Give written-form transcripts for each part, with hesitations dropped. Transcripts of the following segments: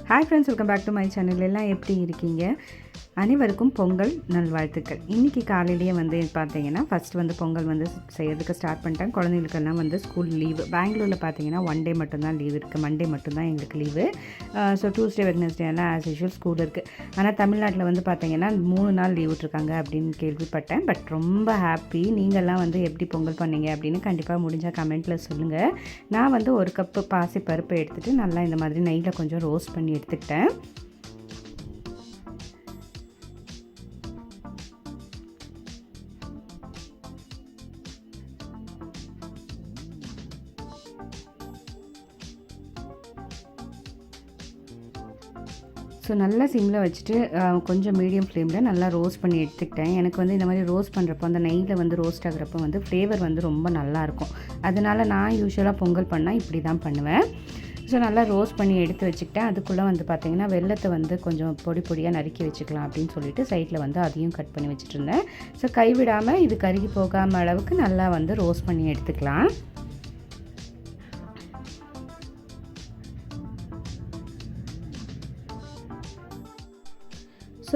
Hi friends, welcome back to my channel. எல்லாம் எப்படி இருக்கீங்க? அனைவருக்கும் பொங்கல் நல்வாழ்த்துக்கள். இன்றைக்கி காலையிலேயே வந்து பார்த்தீங்கன்னா ஃபஸ்ட்டு பொங்கல் செய்யறதுக்கு ஸ்டார்ட் பண்ணிட்டேன். குழந்தைங்களுக்கெல்லாம் ஸ்கூல் லீவு. பெங்களூரில் பார்த்தீங்கன்னா 1 டே மட்டும்தான் லீவ் இருக்குது. மண்டே மட்டும்தான் எங்களுக்கு லீவு. ஸோ டியூஸ்டே வெட்னஸ்டே எல்லாம் ஆஸ் யூஷுவல் ஸ்கூல் இருக்குது. ஆனால் தமிழ்நாட்டில் பார்த்தீங்கன்னா 3 நாள் லீவ் விட்ருக்காங்க அப்படின்னு கேள்விப்பட்டேன். பட் ரொம்ப ஹாப்பி. நீங்கள்லாம் எப்படி பொங்கல் பண்ணீங்க அப்படின்னு கண்டிப்பாக முடிஞ்சால் கமெண்ட்டில் சொல்லுங்கள். நான் ஒரு கப்பு பாசி பருப்பை எடுத்துகிட்டு நல்லா இந்த மாதிரி நெய்யில் கொஞ்சம் ரோஸ்ட் பண்ணி எடுத்துக்கிட்டேன். ஸோ நல்லா சிம்மில் வச்சுட்டு கொஞ்சம் மீடியம் ஃப்ளேமில் நல்லா ரோஸ்ட் பண்ணி எடுத்துக்கிட்டேன். எனக்கு இந்த மாதிரி ரோஸ்ட் பண்ணுறப்போ அந்த நெய்யில் ரோஸ்ட் ஆகிறப்போ ஃப்ளேவர் ரொம்ப நல்லாயிருக்கும். அதனால் நான் யூஸ்வலாக பொங்கல் பண்ணால் இப்படி தான் பண்ணுவேன். ஸோ நல்லா ரோஸ்ட் பண்ணி எடுத்து வச்சுக்கிட்டேன். அதுக்குள்ளே பார்த்திங்கன்னா வெல்லத்தை கொஞ்சம் பொடி பொடியாக நறுக்கி வச்சுக்கலாம் அப்படின்னு சொல்லிட்டு சைடில் அதையும் கட் பண்ணி வச்சுட்டு இருந்தேன். ஸோ கைவிடாமல் இது கருகி போகாமல் அளவுக்கு நல்லா ரோஸ்ட் பண்ணி எடுத்துக்கலாம்.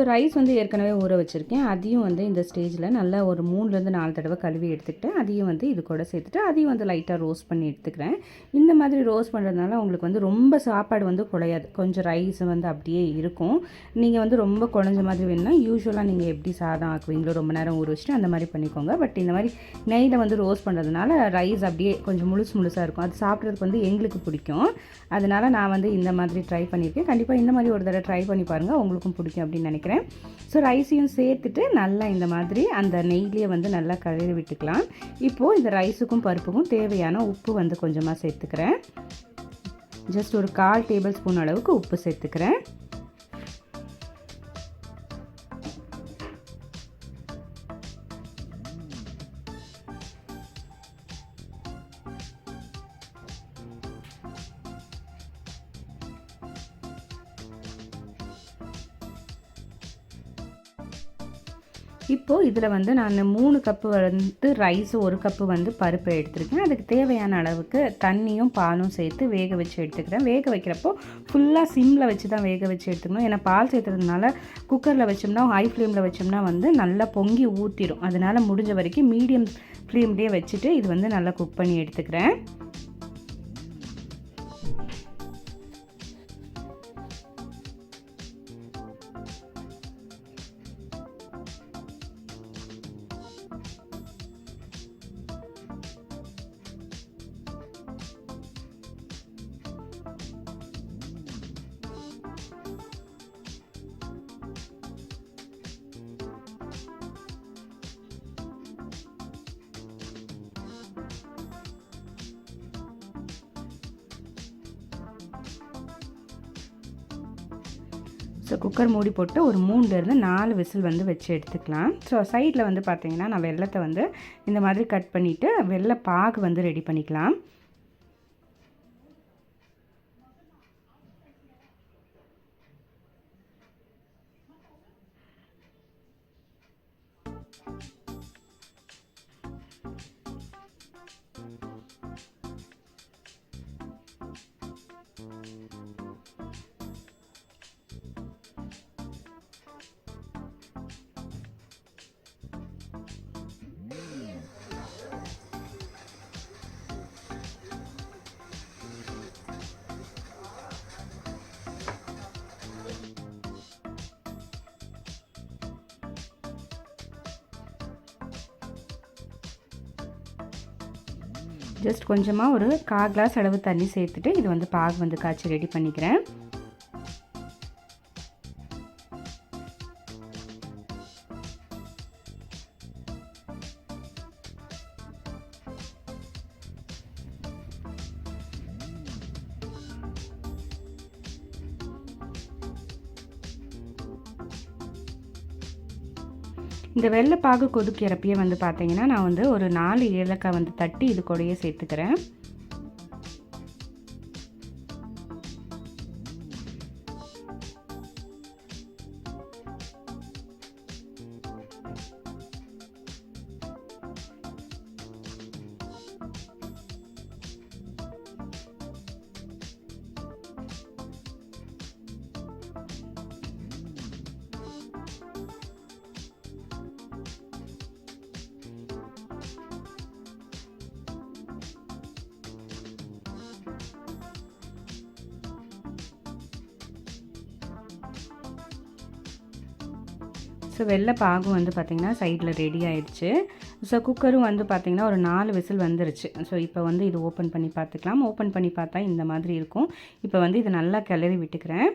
ஸோ ரைஸ் ஏற்கனவே ஊற வச்சுருக்கேன். அதையும் இந்த ஸ்டேஜில் நல்லா ஒரு 3லேருந்து 4 தடவை கழுவி எடுத்துக்கிட்டேன். அதையும் இது கூட சேர்த்துட்டு அதையும் லைட்டாக ரோஸ்ட் பண்ணி எடுத்துக்கிறேன். இந்த மாதிரி ரோஸ்ட் பண்ணுறதுனால உங்களுக்கு ரொம்ப சாப்பாடு குழையாது. கொஞ்சம் ரைஸ் அப்படியே இருக்கும். நீங்கள் ரொம்ப குழஞ்ச மாதிரி வேணும்னா யூஸ்வலாக நீங்கள் எப்படி சாதம் ஆக்குவீங்களோ ரொம்ப நேரம் ஊற வச்சுட்டு அந்த மாதிரி பண்ணிக்கோங்க. பட் இந்த மாதிரி நெய்யில் ரோஸ்ட் பண்ணுறதுனால ரைஸ் அப்படியே கொஞ்சம் முழுசாக இருக்கும். அது சாப்பிட்றதுக்கு எங்களுக்கு பிடிக்கும். அதனால் நான் இந்த மாதிரி ட்ரை பண்ணியிருக்கேன். கண்டிப்பாக இந்த மாதிரி ஒரு தடவை ட்ரை பண்ணி பாருங்கள், உங்களுக்கும் பிடிக்கும் அப்படின்னு நினைக்கிறேன். ஸோ ரைஸையும் சேர்த்துட்டு நல்லா இந்த மாதிரி அந்த நெய்லேயே நல்லா கழுவி விட்டுக்கலாம். இப்போது இந்த ரைஸுக்கும் பருப்புக்கும் தேவையான உப்பு கொஞ்சமாக சேர்த்துக்கிறேன். ஜஸ்ட் ஒரு 1/4 டேபிள் ஸ்பூன் அளவுக்கு உப்பு சேர்த்துக்கிறேன். இப்போது இதில் நான் 3 கப்பு ரைஸு 1 கப்பு பருப்பு எடுத்துருக்கேன். அதுக்கு தேவையான அளவுக்கு தண்ணியும் பாலும் சேர்த்து வேக வச்சு எடுத்துக்கிறேன். வேக வைக்கிறப்போ ஃபுல்லாக சிம்மில் வச்சு தான் வேக வச்சு எடுத்துக்கணும். ஏன்னா பால் சேர்த்துறதுனால குக்கரில் வச்சோம்னா ஹை ஃப்ளேமில் வச்சோம்னா நல்லா பொங்கி ஊற்றிடும். அதனால் முடிஞ்ச வரைக்கும் மீடியம் ஃப்ளேம்லேயே வச்சுட்டு இது நல்லா குக் பண்ணி எடுத்துக்கிறேன். ஸோ குக்கர் மூடி போட்டு ஒரு 3லேருந்து 4 விசில் வச்சு எடுத்துக்கலாம். ஸோ சைடில் பார்த்தீங்கன்னா நான் வெல்லத்தை இந்த மாதிரி கட் பண்ணிவிட்டு வெல்ல பாகு ரெடி பண்ணிக்கலாம். ஜஸ்ட் கொஞ்சமாக ஒரு 1/4 கிளாஸ் அளவு தண்ணி சேர்த்துட்டு இது பாகு காய்ச்சி ரெடி பண்ணிக்கிறேன். இந்த வெள்ளைப்பாகு கொதிக்கிறப்பயே பார்த்தீங்கன்னா நான் ஒரு 4 ஏலக்காய் தட்டி இது கூடயே சேர்த்துக்கிறேன். ஸோ வெள்ளை பாகும் வந்து பார்த்திங்கன்னா சைடில் ரெடி ஆயிடுச்சு. ஸோ குக்கரும் வந்து பார்த்திங்கன்னா ஒரு 4 விசில் வந்துருச்சு. ஸோ இப்போ வந்து இது ஓப்பன் பண்ணி பார்த்துக்கலாம். ஓப்பன் பண்ணி பார்த்தா இந்த மாதிரி இருக்கும். இப்போ வந்து இது நல்லா கிளறி விட்டுக்கிறேன்.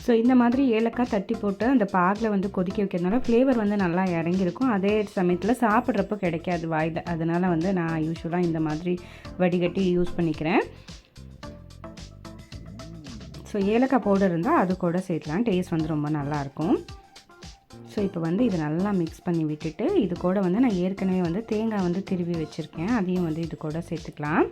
ஸோ இந்த மாதிரி ஏலக்காய் தட்டி போட்டு அந்த பாகில் வந்து கொதிக்க வைக்கிறதுனால ஃப்ளேவர் வந்து நல்லா இறங்கியிருக்கும். அதே சமயத்தில் சாப்பிட்றப்போ கிடைக்காது வாயில். அதனால் வந்து நான் யூஸ்வலாக இந்த மாதிரி வடிகட்டி யூஸ் பண்ணிக்கிறேன். ஸோ ஏலக்காய் பவுடர் இருந்தால் அது கூட சேர்க்கலாம். டேஸ்ட் வந்து ரொம்ப நல்லாயிருக்கும். ஸோ இப்போ வந்து இது நல்லா மிக்ஸ் பண்ணி விட்டுட்டு இது கூட வந்து நான் ஏற்கனவே வந்து தேங்காய் வந்து திருவி வச்சுருக்கேன். அதையும் வந்து இது கூட சேர்த்துக்கலாம்.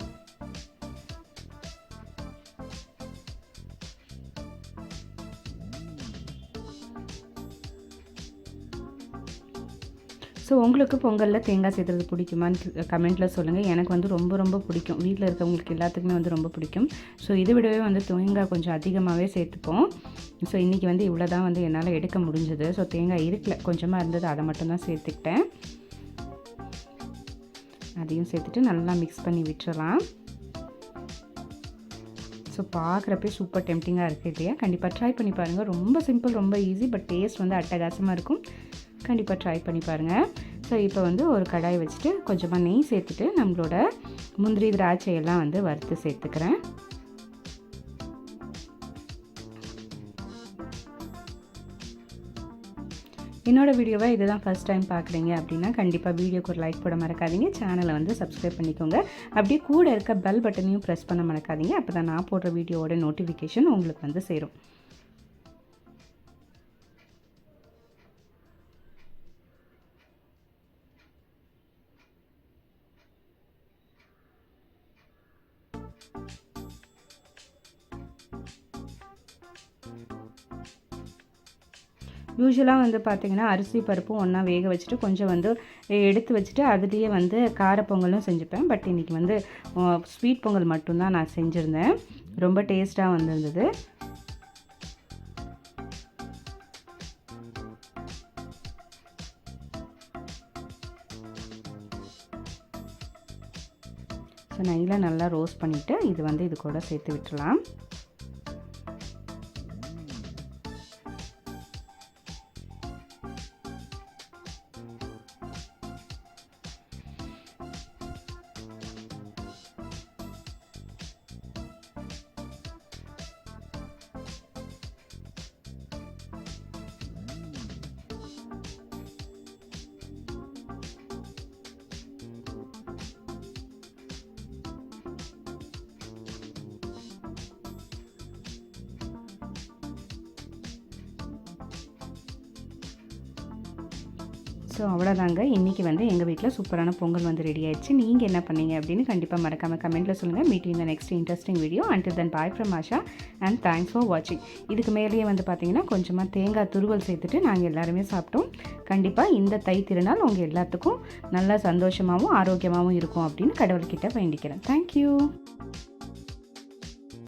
ஸோ உங்களுக்கு பொங்கலில் தேங்காய் சேர்த்துறது பிடிக்குமான்னு கமெண்ட்டில் சொல்லுங்கள். எனக்கு வந்து ரொம்ப ரொம்ப பிடிக்கும். வீட்டில் இருக்கவங்களுக்கு எல்லாத்துக்குமே வந்து ரொம்ப பிடிக்கும். ஸோ இதை விடவே வந்து தேங்காய் கொஞ்சம் அதிகமாகவே சேர்த்துப்போம். ஸோ இன்றைக்கி வந்து இவ்வளோ தான் வந்து என்னால் எடுக்க முடிஞ்சது. ஸோ தேங்காய் இருக்கல, கொஞ்சமாக இருந்தது, அதை மட்டும்தான் சேர்த்துக்கிட்டேன். அதையும் சேர்த்துட்டு நல்லா மிக்ஸ் பண்ணி விட்டுறலாம். ஸோ பார்க்குறப்பே சூப்பர் டெம்டிங்காக இருக்குது இல்லையா? கண்டிப்பாக ட்ரை பண்ணி பாருங்கள். ரொம்ப சிம்பிள், ரொம்ப ஈஸி, பட் டேஸ்ட் வந்து அட்டகாசமாக இருக்கும். கண்டிப்பாக ட்ரை பண்ணி பாருங்கள். ஸோ இப்போ வந்து ஒரு கடாய் வச்சுட்டு கொஞ்சமாக நெய் சேர்த்துட்டு நம்மளோட முந்திரி திராட்சை எல்லாம் வந்து வறுத்து சேர்த்துக்கிறேன். என்னோடய வீடியோவை இதுதான் ஃபஸ்ட் டைம் பார்க்குறீங்க அப்படின்னா கண்டிப்பாக வீடியோக்கு ஒரு லைக் போட மறக்காதீங்க. சேனலை வந்து சப்ஸ்கிரைப் பண்ணிக்கோங்க. அப்படியே கூட இருக்க பெல் பட்டனையும் ப்ரெஸ் பண்ண மறக்காதீங்க. அப்போ தான் நான் போடுற வீடியோவோட நோட்டிஃபிகேஷன் உங்களுக்கு வந்து சேரும். யூஸ்வலாக வந்து பார்த்திங்கன்னா அரிசி பருப்பும் ஒன்றா வேக வச்சுட்டு கொஞ்சம் வந்து எடுத்து வச்சுட்டு அதுலேயே வந்து காரப்பொங்கலும் செஞ்சுப்பேன். பட் இன்றைக்கி வந்து ஸ்வீட் பொங்கல் மட்டும்தான் நான் செஞ்சுருந்தேன். ரொம்ப டேஸ்ட்டாக வந்திருந்தது. ஸோ நெய்யில் நல்லா ரோஸ்ட் பண்ணிவிட்டு இது வந்து இது கூட சேர்த்து விட்டுறலாம். ஸோ அவ்வளோதாங்க. இன்றைக்கி வந்து எங்கள் வீட்டில் சூப்பரான பொங்கல் வந்து ரெடி ஆயிடுச்சு. நீங்கள் என்ன பண்ணீங்க அப்படின்னு கண்டிப்பாக மறக்காமல் கமெண்ட்டில் சொல்லுங்கள். Meet in the next interesting video. Until then bye from Asha and thanks for வாட்சிங். இதுக்கு மேலேயே வந்து பார்த்திங்கன்னா கொஞ்சமாக தேங்காய் துருவல் சேர்த்துட்டு நாங்கள் எல்லாருமே சாப்பிட்டோம். கண்டிப்பாக இந்த தை திருநாள் உங்கள் எல்லாத்துக்கும் நல்லா சந்தோஷமாகவும் ஆரோக்கியமாகவும் இருக்கும் அப்படின்னு கடவுள்கிட்ட வேண்டிக்கிறேன். தேங்க்யூ.